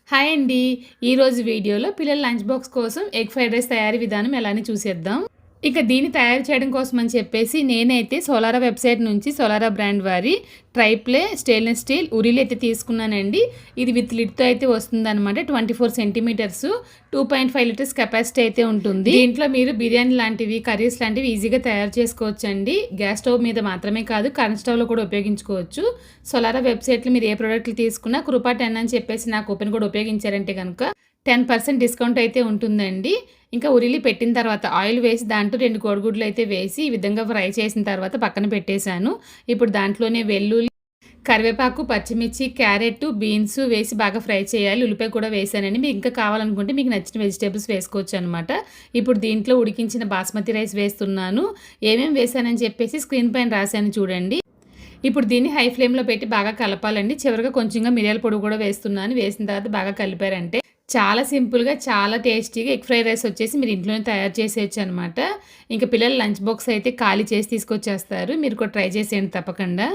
Hi అండి. ఈరోజు వీడియోలో పిల్లల లంచ్ బాక్స్ కోసం ఎగ్ ఫ్రైడ్ రైస్ తయారీ విధానం ఎలా అని చూసేద్దాం. ఇక దీన్ని తయారు చేయడం కోసం అని చెప్పేసి నేనైతే సోలారా వెబ్సైట్ నుంచి సోలారా బ్రాండ్ వారి ట్రైప్లే స్టెయిన్లెస్ స్టీల్ ఉరిలు అయితే తీసుకున్నానండి. ఇది విత్ లిడ్తో అయితే వస్తుందన్నమాట. 24 సెంటీమీటర్స్ 2.5 లీటర్స్ కెపాసిటీ అయితే ఉంటుంది. దీంట్లో మీరు బిర్యానీ లాంటివి కర్రీస్ లాంటివి ఈజీగా తయారు చేసుకోవచ్చండి. గ్యాస్ స్టవ్ మీద మాత్రమే కాదు కరెంట్ స్టవ్లో కూడా ఉపయోగించుకోవచ్చు. సోలారా వెబ్సైట్లో మీరు ఏ ప్రోడక్ట్లు తీసుకున్నా కృపా 10 అని చెప్పేసి నా కూపన్ కూడా ఉపయోగించారంటే కనుక 10% డిస్కౌంట్ అయితే ఉంటుందండి. ఇంకా ఉరిలి పెట్టిన తర్వాత ఆయిల్ వేసి దాంట్లో 2 కోడిగుడ్లు అయితే వేసి ఈ విధంగా ఫ్రై చేసిన తర్వాత పక్కన పెట్టేశాను. ఇప్పుడు దాంట్లోనే వెల్లుల్లి, కరివేపాకు, పచ్చిమిర్చి, క్యారెట్, బీన్స్ వేసి బాగా ఫ్రై చేయాలి. ఉల్లిపాయ కూడా వేసానండి. మీకు ఇంకా కావాలనుకుంటే మీకు నచ్చిన వెజిటేబుల్స్ వేసుకోవచ్చు అనమాట. ఇప్పుడు దీంట్లో ఉడికించిన బాస్మతి రైస్ వేస్తున్నాను. ఏమేమి వేసానని చెప్పేసి స్క్రీన్ పైన రాశాను చూడండి. ఇప్పుడు దీన్ని హై ఫ్లేమ్లో పెట్టి బాగా కలపాలండి. చివరిగా కొంచెంగా మిరియాల పొడి కూడా వేస్తున్నాను. వేసిన తర్వాత బాగా కలిపారంటే చాలా సింపుల్గా చాలా టేస్టీగా ఎగ్ ఫ్రైడ్ రైస్ వచ్చేసి మీరు ఇంట్లోనే తయారు చేసేయచ్చు అనమాట. ఇంకా పిల్లల లంచ్ బాక్స్ అయితే ఖాళీ చేసి తీసుకొచ్చేస్తారు. మీరు కూడా ట్రై చేసేయండి తప్పకుండా.